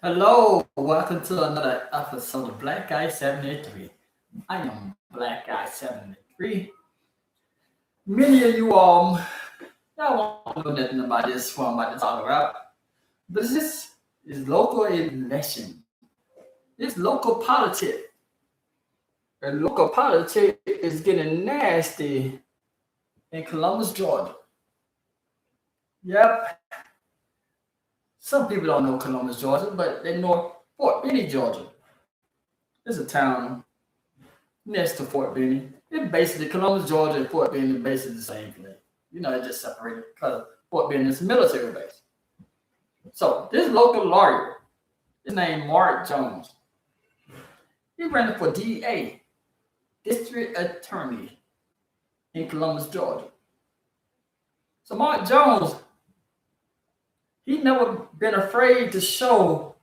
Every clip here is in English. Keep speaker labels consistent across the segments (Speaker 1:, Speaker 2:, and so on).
Speaker 1: Hello, welcome to another episode of Black Guy 73. I am Black Guy 73. Many of you y'all won't know nothing about this what I'm about to talk about. But this is local election. It's local politics. And local politics is getting nasty in Columbus, Georgia. Yep. Some people don't know Columbus, Georgia, but they know Fort Benning, Georgia. It's a town next to Fort Benning. It's basically Columbus, Georgia, and Fort Benning are basically the same place. It's just separated because Fort Benning is a military base. So this local lawyer, his name Mark Jones, he ran for DA, District Attorney in Columbus, Georgia. So Mark Jones, he never been afraid to show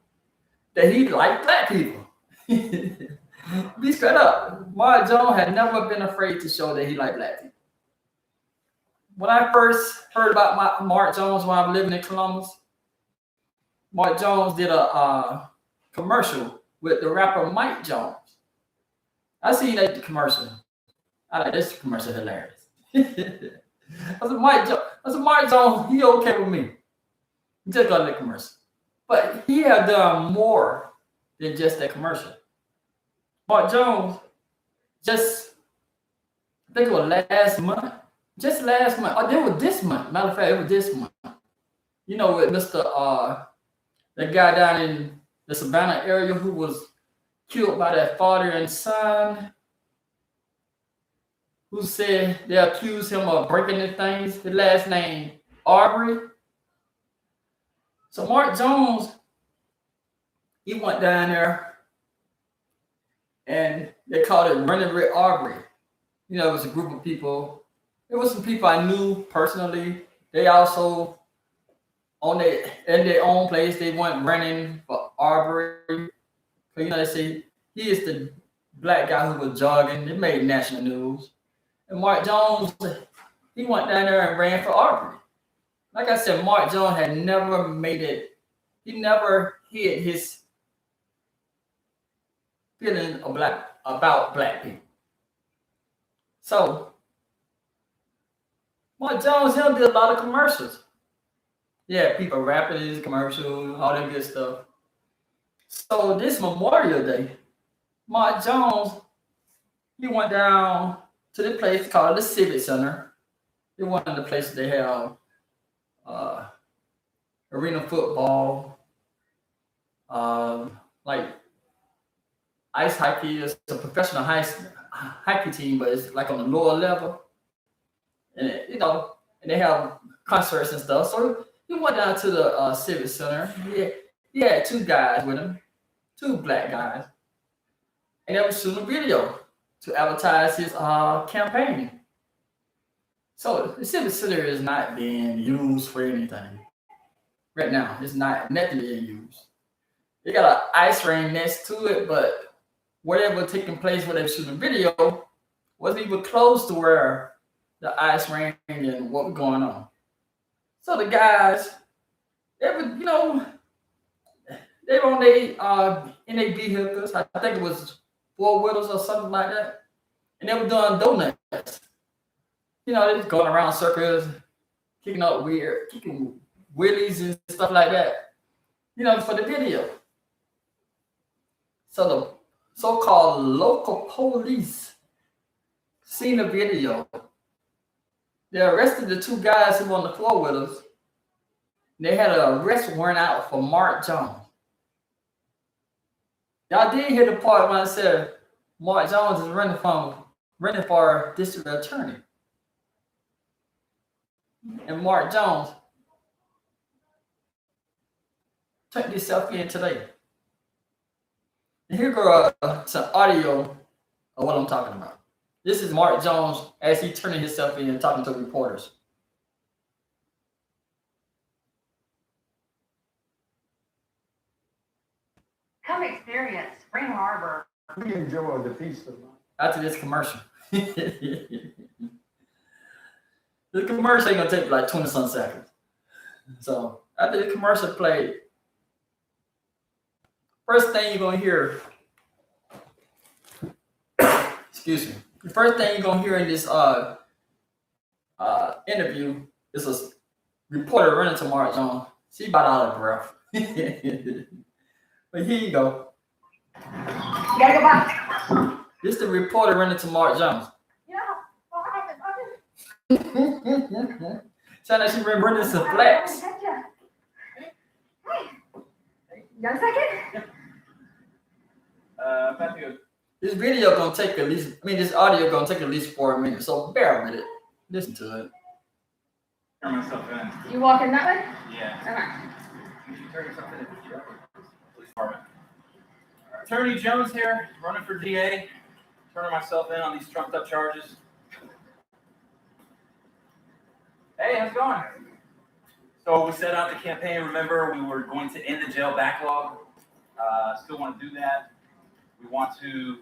Speaker 1: that he liked black people. Be straight up. Mark Jones had never been afraid to show that he liked black people. When I first heard about Mark Jones when I was living in Columbus, Mark Jones did a commercial with the rapper Mike Jones. I seen that commercial. I like this commercial hilarious. Mark Jones, he okay with me. He just got that commercial. But he had done more than just that commercial. Mark Jones, I think it was last month. Just last month. Oh, it was this month. Matter of fact, it was this month. With Mr. The guy down in the Savannah area who was killed by that father and son, who said they accused him of breaking the things. His last name, Aubrey. So Mark Jones, he went down there and they called it Running with Aubrey. It was a group of people. It was some people I knew personally. They also, in their own place, they went running for Aubrey. They say he is the black guy who was jogging. It made national news. And Mark Jones, he went down there and ran for Aubrey. Like I said, Mark Jones had never made it. He never hid his feeling about black people. So Mark Jones, he did a lot of commercials. Yeah, people rapping in his commercials, all that good stuff. So this Memorial Day, Mark Jones, he went down to the place called the Civic Center. It's one of the places they have arena football, like ice hockey. Is a professional hockey team, but it's like on the lower level. And and they have concerts and stuff. So he went down to the Civic Center. He had two guys with him, two black guys, and they were shooting a video to advertise his campaign. So the Civic Center is not being used for anything right now. It's not nothing being used. They got an ice ring next to it, but whatever taking place where they were shooting video wasn't even close to where the ice ring and what was going on. So the guys, they were, they were on in their vehicles. I think it was four wheelers or something like that, and they were doing donuts. They just going around circles, kicking wheelies and stuff like that. For the video. So the so-called local police seen the video. They arrested the two guys who were on the floor with us. They had an arrest warrant out for Mark Jones. Y'all did hear the part when I said Mark Jones is running for district attorney. And Mark Jones took this selfie in today. And here go some audio of what I'm talking about. This is Mark Jones as he turning himself in and talking to reporters.
Speaker 2: Come experience Spring Harbor.
Speaker 3: We enjoy the peace of mind.
Speaker 1: After this commercial. The commercial ain't gonna take like 20-some seconds. So after the commercial played, First thing you're gonna hear, excuse me. The first thing you're gonna hear in this interview is a reporter running to Mark Jones. She about out of breath. But here you go.
Speaker 2: You gotta go back.
Speaker 1: This the reporter running to Mark Jones.
Speaker 2: Yeah, what happened?
Speaker 1: Sound like she remember this a flex.
Speaker 2: Hey, you got a second?
Speaker 4: About to go.
Speaker 1: This video gonna take at least, this audio gonna take at least 4 minutes, so bear with it. Listen to it.
Speaker 4: Turn myself in.
Speaker 2: You walking that way?
Speaker 4: Yeah.
Speaker 2: Okay.
Speaker 4: You should turn yourself in. Police department. Attorney Jones here, running for DA. Turning myself in on these trumped up charges. Hey, how's it going? So we set out the campaign. Remember, we were going to end the jail backlog. Still want to do that. We want to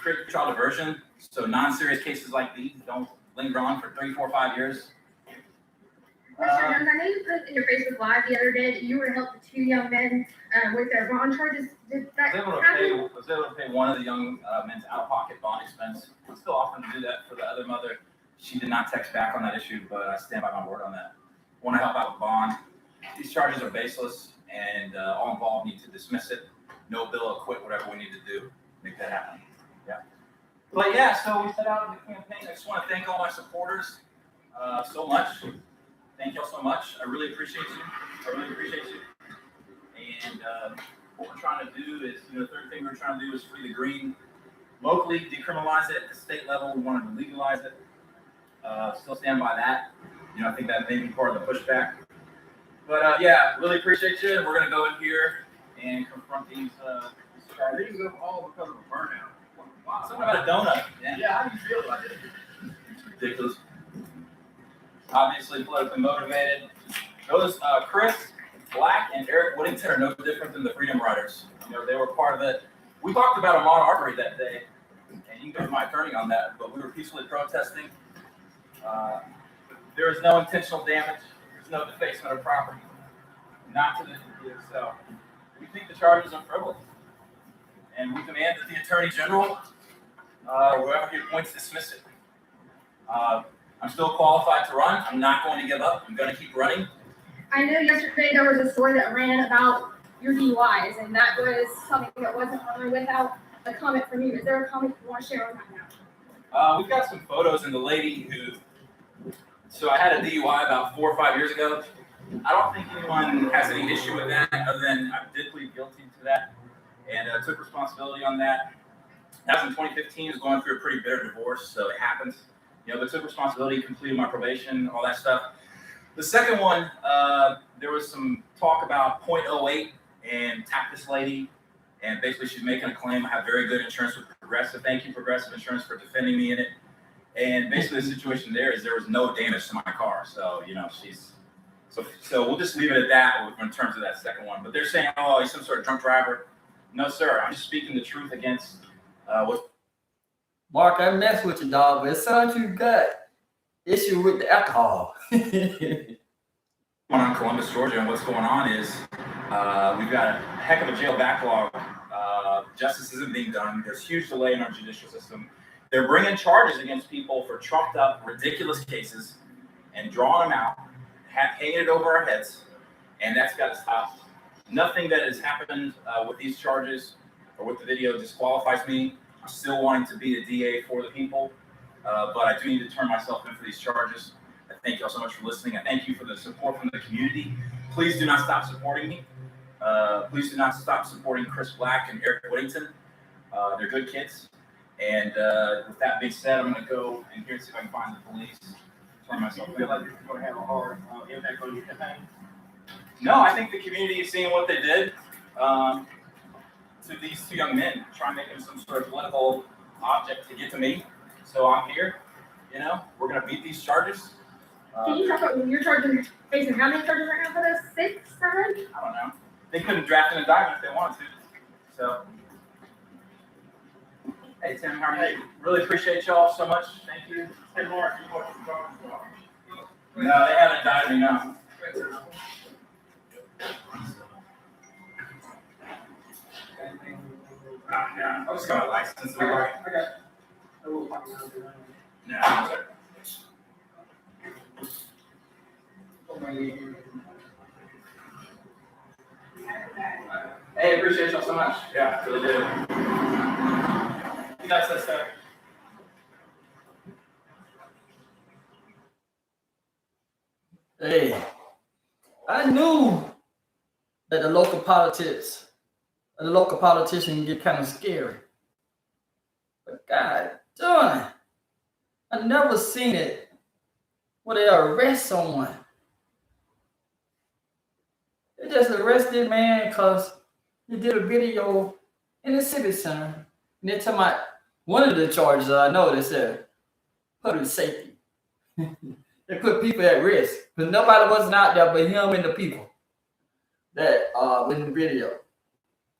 Speaker 4: create trial diversion, so non-serious cases like these don't linger on for 3, 4, 5 years.
Speaker 5: Mr. Jones, I know you put in your Facebook Live the other day that you were to help the 2 young men with their bond charges. Did that happen?
Speaker 4: Was able to pay one of the young men's out-of-pocket bond expense. I'm still offering to do that for the other mother. She did not text back on that issue, but I stand by my word on that. I want to help out with bond. These charges are baseless, and all involved need to dismiss it. No bill, acquit, whatever we need to do, make that happen. Yeah. But yeah, so we set out in the campaign. I just want to thank all my supporters so much. Thank y'all so much. I really appreciate you. I really appreciate you. And what we're trying to do is, the third thing we're trying to do is free the green. Locally, decriminalize it. At the state level, we wanted to legalize it. Still stand by that. I think that may be part of the pushback. But yeah, really appreciate you. And we're going to go in here and confront these charges.
Speaker 3: These are all because of a burnout. Wow.
Speaker 4: Something about a donut.
Speaker 3: Yeah, how do you feel about it?
Speaker 4: It's ridiculous. Obviously politically motivated. Those Chris Black and Eric Whittington are no different than the Freedom Riders. They were part of it. We talked about Ahmaud Arbery that day, and you can go to my attorney on that, but we were peacefully protesting. There is no intentional damage. There's no defacement of property. Not to the so we think the charges are frivolous. And we demand that the Attorney General, whoever he appoints, dismiss it. I'm still qualified to run. I'm not going to give up. I'm going to keep running.
Speaker 5: I know yesterday there was a story that ran about your DUIs, and that was something that wasn't on without a comment from you. Is there a comment you want to share on that now?
Speaker 4: We've got some photos, and the lady so I had a DUI about 4 or 5 years ago. I don't think anyone has any issue with that, other than I did plead guilty to that, and took responsibility on that. That was in 2015. I was going through a pretty bitter divorce, so it happens. But took responsibility, completed my probation, all that stuff. The second one, there was some talk about .08 and tapped this lady, and basically she's making a claim. I have very good insurance with Progressive. Thank you, Progressive Insurance, for defending me in it. And basically the situation there is there was no damage to my car. So, so we'll just leave it at that in terms of that second one. But they're saying, oh, he's some sort of drunk driver. No, sir. I'm just speaking the truth against what.
Speaker 1: Mark, I mess with you, dog, but it sounds you got issue with the alcohol.
Speaker 4: On Columbus, Georgia, and what's going on is we've got a heck of a jail backlog. Justice isn't being done. There's huge delay in our judicial system. They're bringing charges against people for trumped up, ridiculous cases and drawing them out, hanging it over our heads, and that's got to stop. Nothing that has happened with these charges or with the video disqualifies me. I'm still wanting to be a DA for the people, but I do need to turn myself in for these charges. I thank y'all so much for listening. I thank you for the support from the community. Please do not stop supporting me. Please do not stop supporting Chris Black and Eric Whittington. They're good kids. And with that being said, I'm going to go in here and see if I can find the police. Turn myself in.
Speaker 3: I feel like this is going to have a hard impact on your campaign.
Speaker 4: No, I think the community is seeing what they did to these 2 young men, trying to make them some sort of political object to get to me. So I'm here. We're going to beat these charges.
Speaker 5: Can you talk about when you're facing how many charges right now for this? 6, 7?
Speaker 4: I don't know. They couldn't draft an indictment if they wanted to. So, hey, Tim, how are you? Really appreciate y'all so much. Thank you.
Speaker 3: Hey, Mark, you want to talk
Speaker 4: No, they haven't indicted me, no. I just got my license.
Speaker 3: I got a little pocket
Speaker 4: Nah. Hey, appreciate y'all so much. Yeah, really do. You guys, let's start.
Speaker 1: Hey, I knew that the local politician can get kind of scary. But God darn, I never seen it when they arrest someone. They just arrested man because he did a video in the civic center. And they're talking about one of the charges I know they said public safety. They put people at risk because nobody wasn't out there but him and the people that in the video.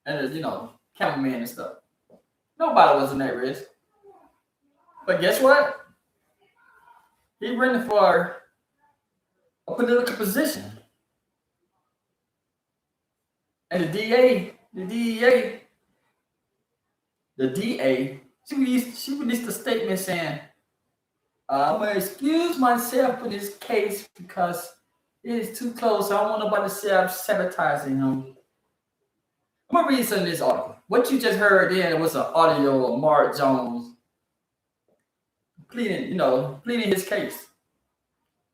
Speaker 1: And cameraman and stuff. Nobody wasn't at risk. But guess what? He running for a political position. And the DA, she released a statement saying, I'm going to excuse myself in this case because it is too close. I don't want nobody to say I'm sabotaging him. I'm going to read some of this article. What you just heard then was an audio of Mark Jones pleading his case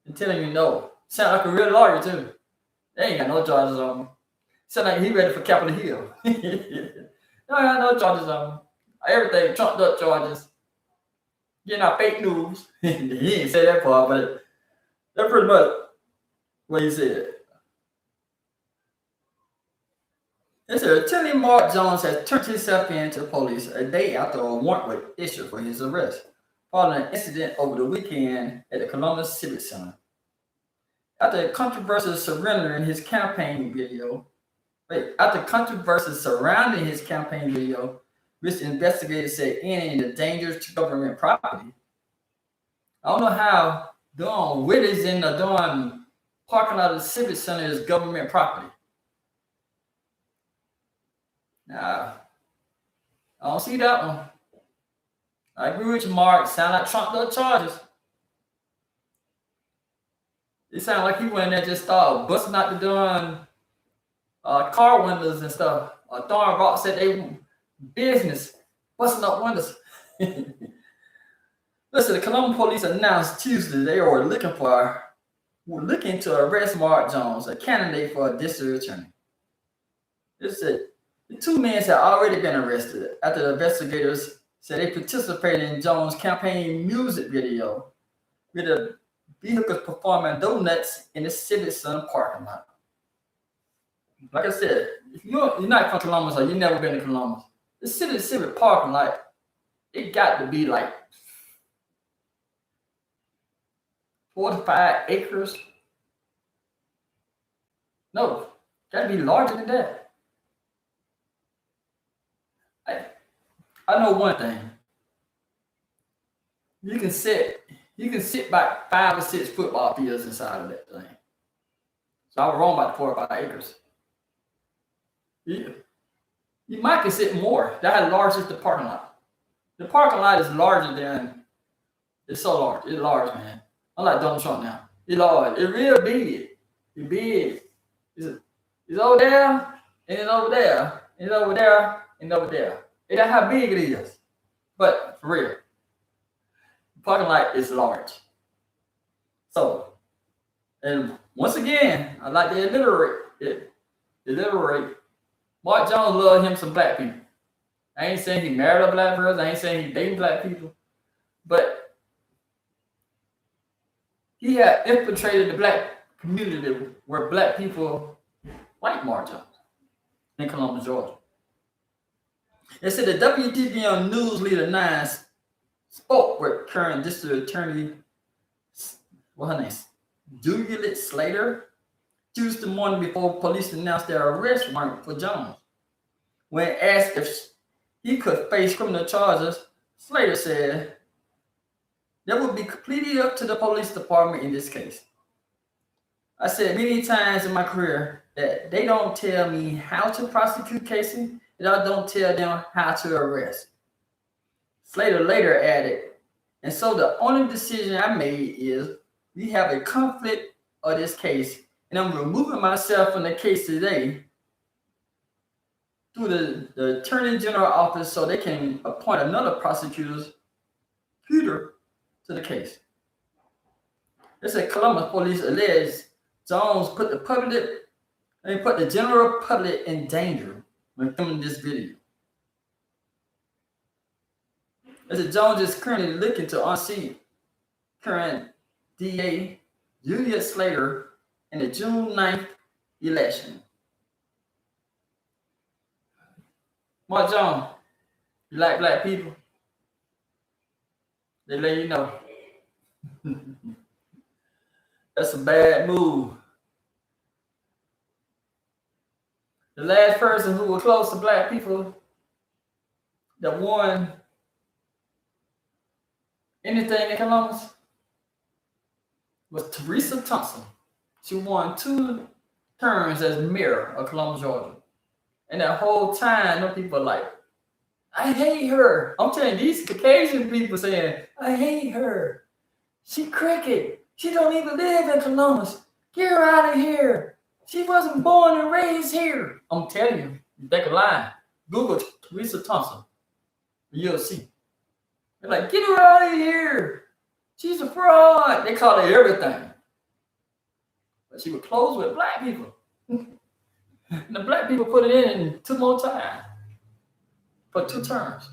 Speaker 1: and telling you no. Sound like a real lawyer too. They ain't got no charges on him. Sound like he ready for Capitol Hill. No charges on him. Everything trumped up charges. Getting out fake news. He didn't say that part, but that's pretty much what he said. It said, attorney Mark Jones has turned himself in to the police a day after a warrant was issued for his arrest, following an incident over the weekend at the Columbus Civic Center. After a controversy surrounding his campaign video, which investigators said ended the dangers to government property. I don't know how doing Whitty's in the doing parking lot of the Civic Center is government property. Nah, I don't see that one. I agree with you, Mark. Sound like trumped up charges. It sounded like he went in there just started busting out the doing car windows and stuff. Throwing rocks at their business, busting up windows. Listen, the Columbus police announced Tuesday they were looking to arrest Mark Jones, a candidate for a district attorney. It said the two men had already been arrested after the investigators said they participated in Jones' campaign music video with the vehicles performing donuts in the Civic Center parking lot. Like I said, if you're not from Columbus or you've never been to Columbus, the Civic parking lot, it got to be like 4 to 5 acres. No, got to be larger than that. I know one thing. You can sit about 5 or 6 football fields inside of that thing. So I was wrong about the 4 or 5 acres. You might can sit more. That's how large is the parking lot. The parking lot is larger than, it's so large. It's large, man. Unlike Donald Trump now. It's large. It's real big. It's big. It's over there, and it's over there, and it's over there, and over there. And that's how big it is. But for real, the parking lot is large. So, and once again, I'd like to iterate. Mark Jones loved him some black people. I ain't saying he married a black person. I ain't saying he dating black people. But he had infiltrated the black community where black people like Mark Jones in Columbus, Georgia. It said the WTVN News Leader 9 spoke with current district attorney, what's her name? Juliet Slater, Tuesday morning before police announced their arrest warrant for Jones. When asked if he could face criminal charges, Slater said that would be completely up to the police department in this case. I said many times in my career that they don't tell me how to prosecute cases, Y'all don't tell them how to arrest. Slater later added, and so the only decision I made is we have a conflict of this case, and I'm removing myself from the case today through the Attorney General office so they can appoint another prosecutor to the case. They said Columbus police alleged Jones put the general public in danger when filming this video. They said Jones is currently looking to unseat current DA Julius Slater in the June 9th election. Mark Jones, you like black people? They let you know. That's a bad move. The last person who was close to black people that won anything in Columbus was Teresa Thompson. She won 2 terms as mayor of Columbus, Georgia. And that whole time, no people like, I hate her. I'm telling you, these Caucasian people saying, I hate her. She cricket. She don't even live in Columbus. Get her out of here. She wasn't born and raised here. I'm telling you, they can lie. Google Teresa Thompson. You'll see. They're like, get her out of here. She's a fraud. They call her everything. But she was close with black people. And the black people put it in 2 more times. For 2 terms.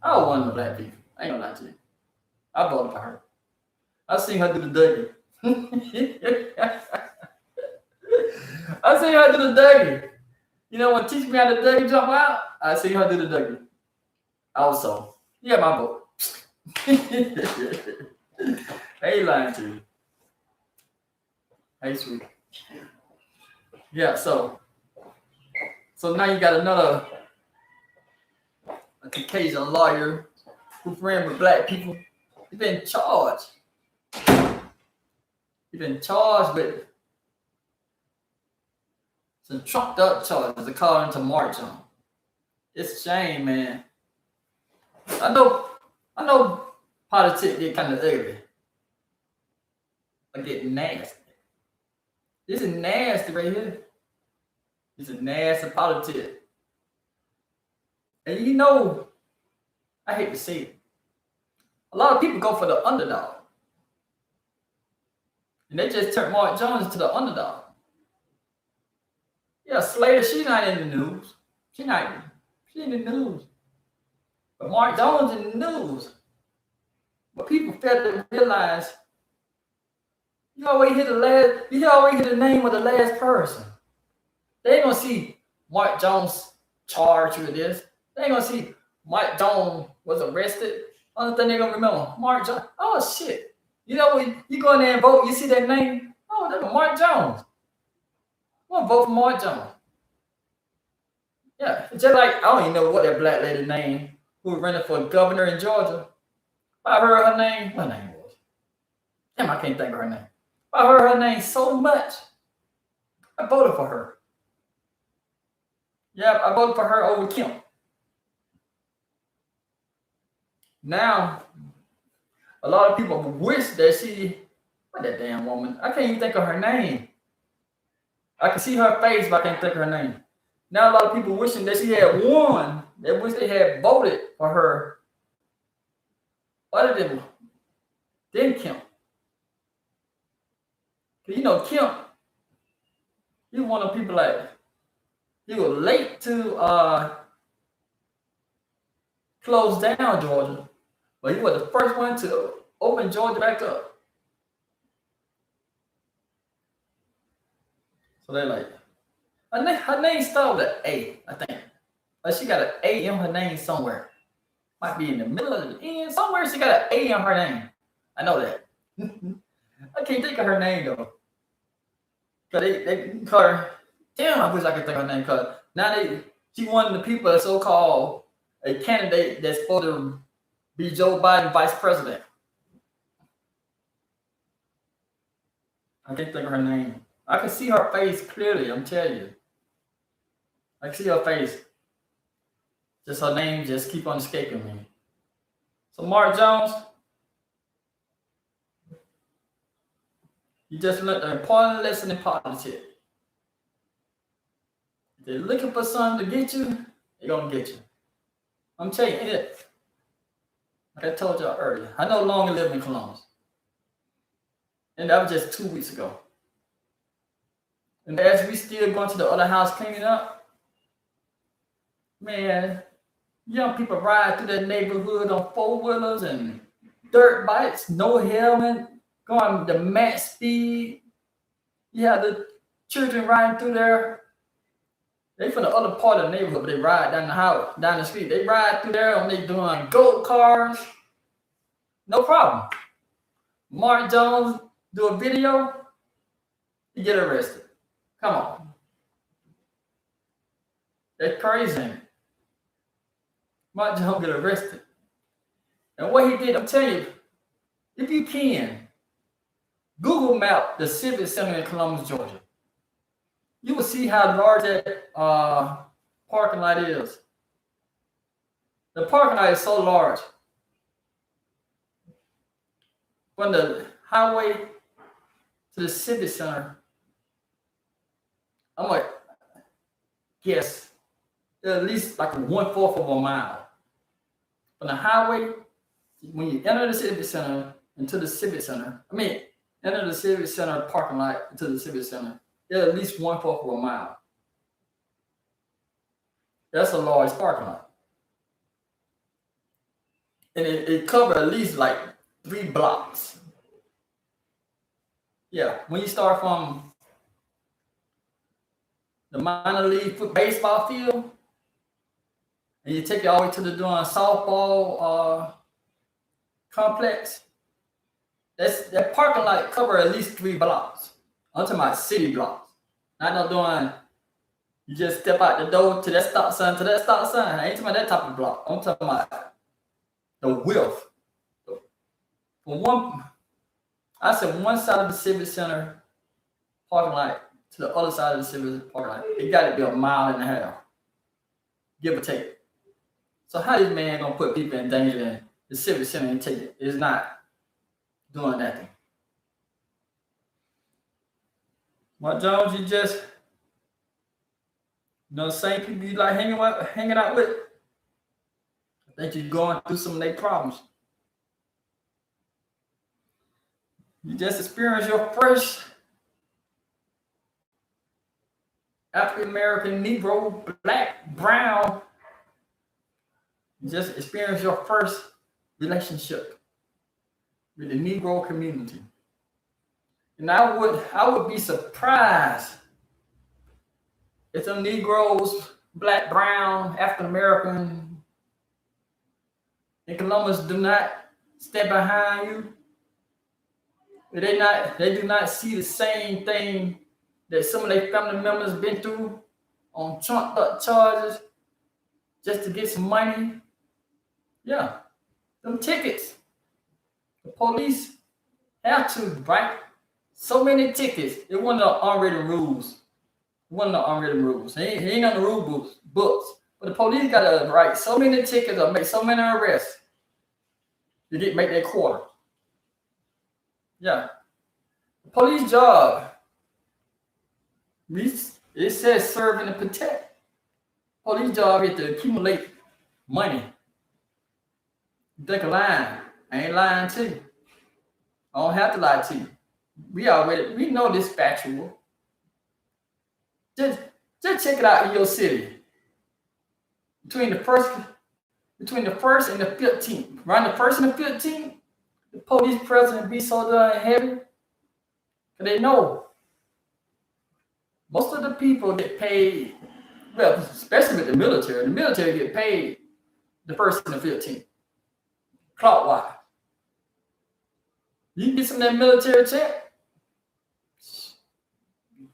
Speaker 1: I was one of the black people. I ain't gonna lie to you. I voted for her. I seen her do the Dougie. I seen her do the Dougie. You know, when teach me how to Dougie jump out, I seen her do the Dougie. Also, yeah, my vote. I ain't lying to you. Hey, sweet. Yeah, so now you got another Caucasian lawyer who friend with black people. He's been charged. He's been charged with some trumped up charges according to Mark Jones. It's a shame, man. I know politics get kind of ugly. I get nasty. This is nasty right here. This is nasty politics. And you know, I hate to say it. A lot of people go for the underdog. And they just turned Mark Jones into the underdog. Yeah, Slater, she's not in the news. She in the news. But Mark Jones in the news. But people fail to realize you always hear the name of the last person. They ain't gonna see Mark Jones charged with this. They ain't gonna see Mark Jones was arrested. Only thing they're gonna remember, Mark Jones. Oh shit. You know when you go in there and vote, you see that name? Oh, that's Mark Jones. I'm gonna vote for Mark Jones. Yeah, just like I don't even know what that black lady name who was running for governor in Georgia. I heard her name. What name was? Damn, I can't think of her name. I heard her name so much. I voted for her. Yeah, I voted for her over Kim. Now, a lot of people wish that what that damn woman? I can't even think of her name. I can see her face, but I can't think of her name. Now, a lot of people wishing that she had won. They wish they had voted for her other than Kim. You know, Kim, he was one of the people like, he was late to close down Georgia, but he was the first one to open Georgia back up. So they're like, her name started with an A, I think. Like she got an A in her name somewhere. Might be in the middle of the end. Somewhere she got an A in her name. I know that. I can't think of her name though. Cause they call her. Damn, I wish I could think of her name. Cause now she one of the people that's so-called a candidate that's supposed to be Joe Biden vice president. I can't think of her name. I can see her face clearly. I'm telling you. I can see her face. Just her name just keep on escaping me. So Mark Jones, you just learned an important lesson in politics. If they're looking for something to get you, they're gonna get you. I'm telling you it. Like I told y'all earlier, I no longer live in Columbus. And that was just 2 weeks ago. And as we still going to the other house cleaning up, man, young people ride through that neighborhood on 4-wheelers and dirt bikes, no helmet, going the max speed. You have the children riding through there. They from the other part of the neighborhood, but they ride down the house, down the street. They ride through there and they doing goat cars. No problem. Mark Jones do a video, you get arrested. Come on. That's crazy. Mark Jones get arrested. And what he did, I'm telling you, if you can, Google map the Civic Center in Columbus, Georgia. You will see how large that parking lot is. The parking lot is so large. From the highway to the Civic Center, I'm like, guess, at least like 1/4 of a mile. From the highway, when you enter the Civic Center into the Civic Center, enter the Civic Center parking lot into the Civic Center, at least 1/4 of a mile. That's a large parking lot. And it covered at least like 3 blocks. Yeah, when you start from the minor league baseball field, and you take it all the way to the softball complex, that parking lot cover at least 3 blocks. I'm talking about city blocks. Not doing, you just step out the door to that stop sign, to that stop sign. I ain't talking about that type of block. I'm talking about the width. From one side of the Civic Center parking lot to the other side of the Civic parking lot, it got to be 1.5 miles, give or take. So how this man gonna put people in danger in the Civic Center and take it? It's not doing nothing. Mark Jones, you just, the same people you like hanging out with. I think you're going through some of their problems. You just experienced your first African American, Negro, Black, Brown. You just experienced your first relationship with the Negro community. And I would be surprised if some Negroes, Black, Brown, African American in Columbus do not stand behind you. They do not see the same thing that some of their family members been through on trumped up charges just to get some money. Yeah, them tickets. The police have to write so many tickets. It wasn't the unwritten rules. It ain't on the rule books. But the police gotta write so many tickets or make so many arrests to make their quarter. Yeah. The police job, it says serve and protect. Police job is to accumulate money. You think I'm lying? I ain't lying to you. I don't have to lie to you. We know this factual. Just check it out in your city. Between the first and the 15th, around the 1st and the 15th, the police presence be so darn heavy. Cause they know most of the people get paid, well, especially with the military. The military get paid the 1st and the 15th. Clockwise. You can get some of that military check.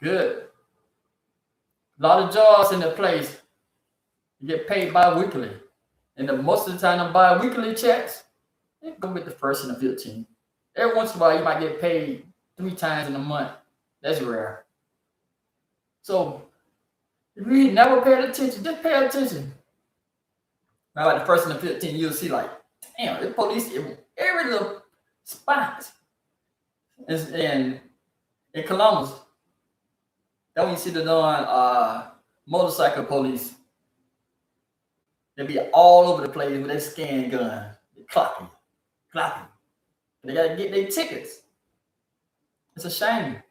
Speaker 1: Good. A lot of jobs in the place. You get paid bi-weekly. And most of the time, the bi-weekly checks, they go with the 1st and the 15th. Every once in a while, you might get paid 3 times in a month. That's rare. So, if you never paid attention, just pay attention. Now, like the first and the 15, you'll see like, damn, the police in every little spot. And in Columbus, that when you see the motorcycle police, they be all over the place with their scan gun, they clocking. They gotta get their tickets. It's a shame.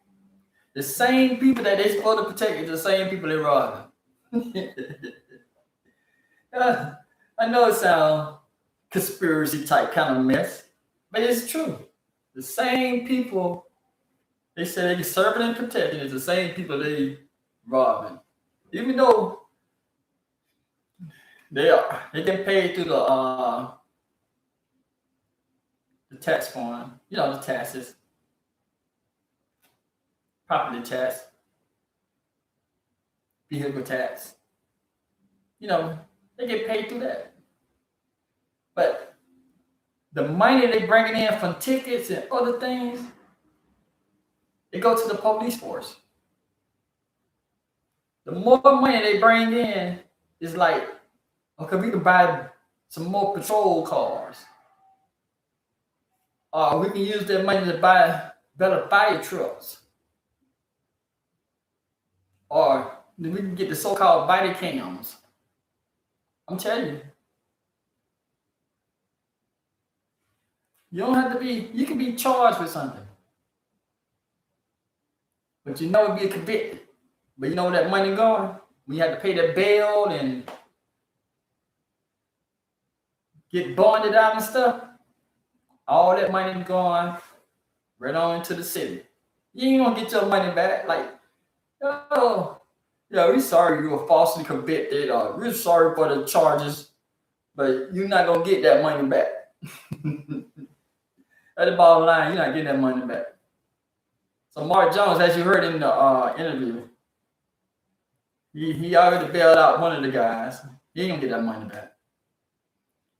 Speaker 1: The same people that they supposed to protect is the same people they robbing. I know it sounds conspiracy type kind of mess, but it's true. The same people they say they're serving and protecting is the same people they robbing. Even though they get paid through the tax form, the taxes, property tax, vehicle tax. They get paid through that. But the money they bringing in from tickets and other things, it goes to the police force. The more money they bring in is like, okay, we can buy some more patrol cars. Or we can use that money to buy better fire trucks. Or we can get the so-called body cams. I'm telling you. You don't have to you can be charged with something. But you never be convicted. But you know where that money going? When you have to pay that bail and get bonded out and stuff, all that money going right on into the city. You ain't gonna get your money back. Like, oh, yeah, we're sorry you were falsely convicted, or we're sorry for the charges, but you're not gonna get that money back. At the bottom line, you're not getting that money back. So Mark Jones, as you heard in the interview, he already bailed out one of the guys. He ain't gonna get that money back.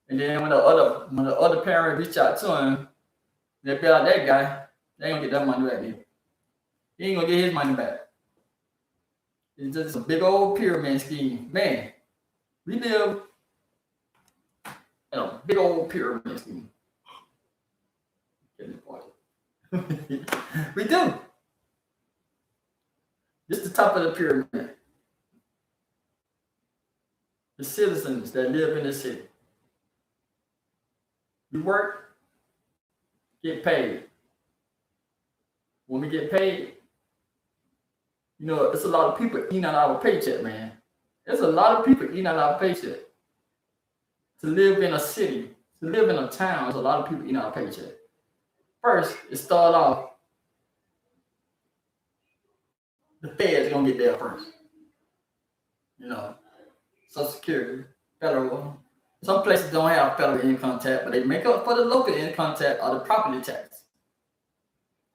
Speaker 1: And then when the other parent reached out to him, they bailed out that guy. They ain't gonna get that money back either. He ain't gonna get his money back. It's just a big old pyramid scheme. Man, we live in a big old pyramid scheme. We do. Just the top of the pyramid. The citizens that live in the city. We work, get paid. When we get paid, it's a lot of people eating out our paycheck, man. There's a lot of people eating out our paycheck. To live in a city, to live in a town, there's a lot of people eating out our paycheck. First, it started off, the Fed's gonna get there first. Social Security, federal. Some places don't have federal income tax, but they make up for the local income tax or the property tax.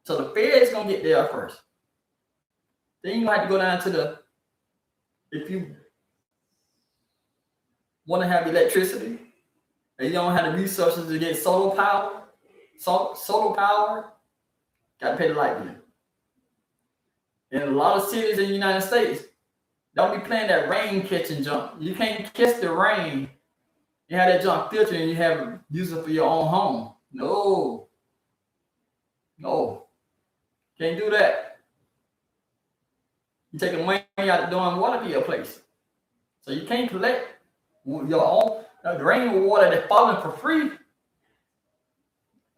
Speaker 1: So the Fed's gonna get there first. Then you have to go down to if you want to have electricity and you don't have the resources to get solar power, got to pay the light bill. In a lot of cities in the United States, don't be playing that rain catching junk. You can't catch the rain. You have that junk filter and you have it use it for your own home. No. Can't do that. You taking money out of doing water to your place. So you can't collect your own the rainwater that's falling for free.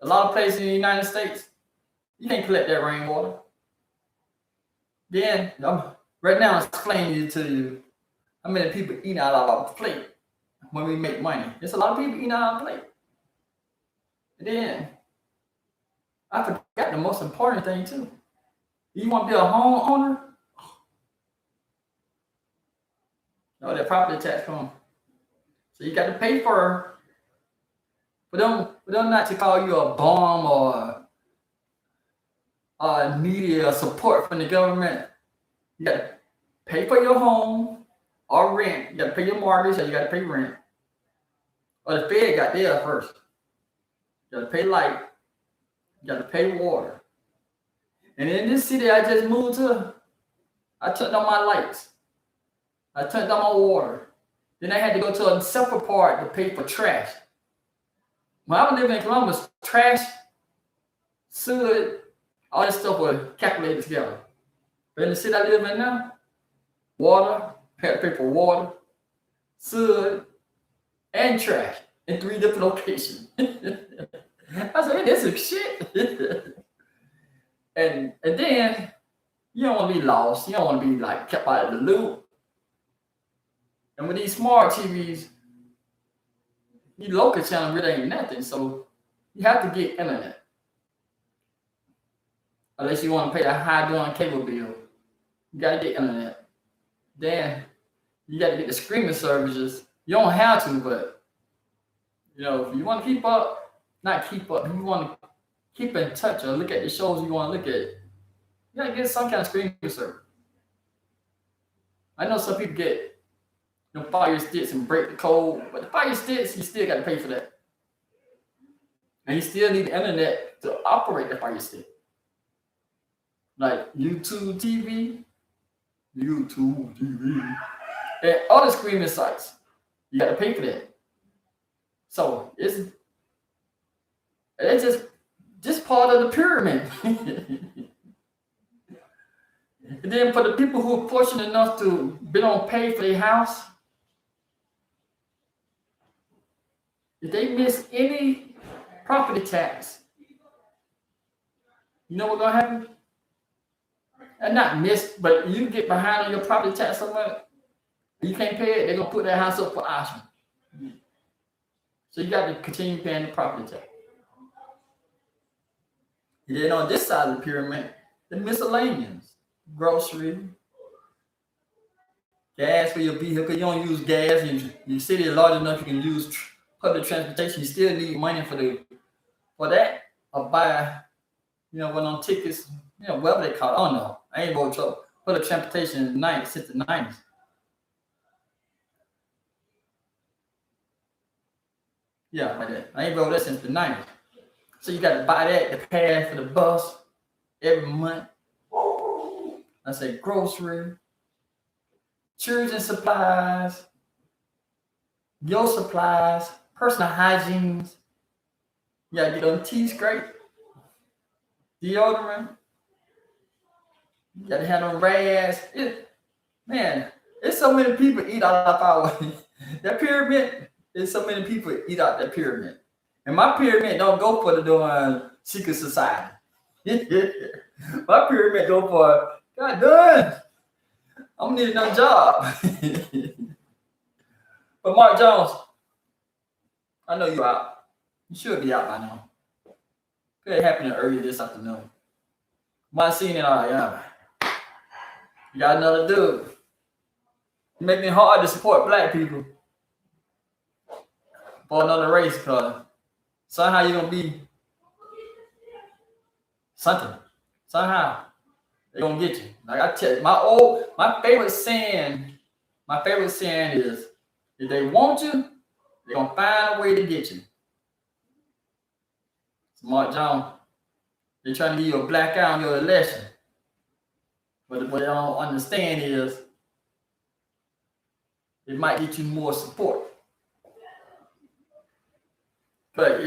Speaker 1: A lot of places in the United States, you can't collect that rainwater. Then, right now, I'm explaining to you how many people eat out of our plate when we make money. There's a lot of people eating out of our plate. And then, I forgot the most important thing, too. You want to be a homeowner? No, that property tax come. So you got to pay for them not to call you a bum or needy support from the government. You got to pay for your home or rent. You got to pay your mortgage or you got to pay rent. Or the Fed got there first. You got to pay light. You got to pay water. And in this city I just moved to, I turned on my lights. I turned on my water. Then they had to go to a separate part to pay for trash. When I was living in Columbus, trash, sewage, all this stuff was calculated together. But in the city I live in now, water, had to pay for water, sewage, and trash in 3 different locations. I said, hey, this is shit. and then you don't want to be lost. You don't want to be like kept out of the loop. And with these smart TVs, these local channels really ain't nothing. So you have to get internet. Unless you want to pay a high doing cable bill. You gotta get internet. Then you gotta get the streaming services. You don't have to, but you know, if you want to keep up, not keep up, if you want to keep in touch or look at the shows you want to look at, you gotta get some kind of streaming service. I know some people get fire sticks and break the code, but the fire sticks, you still gotta pay for that. And you still need the internet to operate the fire stick. Like YouTube TV, and other streaming sites. You gotta pay for that. So it's just part of the pyramid. And then for the people who are fortunate enough to be on pay for their house, if they miss any property tax, you know what's gonna happen? And not miss, but you get behind on your property tax so much, you can't pay it, they're gonna put that house up for auction. So you got to continue paying the property tax. And then on this side of the pyramid, the miscellaneous, grocery, gas for your vehicle. You don't use gas, and your city is large enough you can use public transportation. You still need money for that, or buy, one on tickets, whatever they call it. I don't know. I ain't about trouble. Public transportation since the 90s. Yeah, like that. I ain't rode that since the 90s. So you got to buy that, the pass for the bus every month. I say grocery, children supplies, your supplies, personal hygiene. You got to get on teeth scrape, deodorant. You got to have on rags. Man, there's so many people eat out of our that pyramid. There's so many people eat out that pyramid. And my pyramid don't go for the doing secret society. My pyramid go for, God done, I'm gonna need another job. But Mark Jones, I know you're out. You should be out by now. Could have happened earlier this afternoon. Might seen it all, yeah. You got another dude. You make it hard to support black people for another race, cause somehow you're gonna be something. Somehow they're gonna get you. Like I tell you, my favorite saying is, if they want you, they're gonna find a way to get you. Mark Jones, they're trying to give you a black eye on your election. But what they don't understand is it might get you more support. But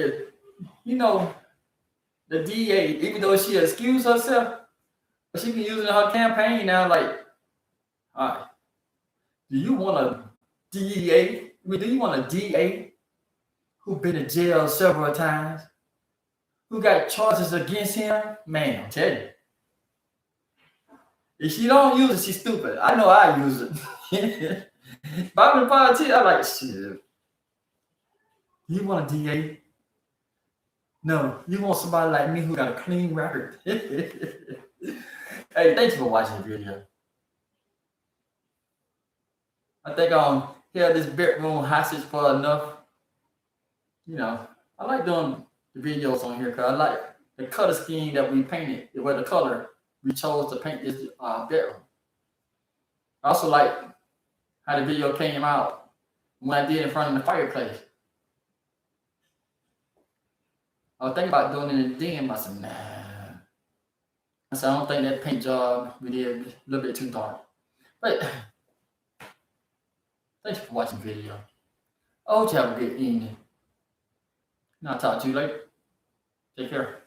Speaker 1: the DA, even though she excused herself, she can use it in her campaign now. Like, all right, do you want a DEA? Do you want a DA who been in jail several times, who got charges against him? Man, I'm telling you, if she don't use it, she's stupid. I know I use it. If I'm in politics, I'm like, shit. You want a DA? No, you want somebody like me who got a clean record. Hey, thanks for watching the video. I think I'll held this bedroom hostage for enough. I like doing the videos on here because I like the color scheme that we painted, where the color we chose to paint this bedroom. I also like how the video came out when I did in front of the fireplace. I was thinking about doing it in the den, but I said, nah. I said, I don't think that paint job we did a little bit too dark. But Thanks for watching the video. I hope you have a good evening. And I'll talk to you later. Take care.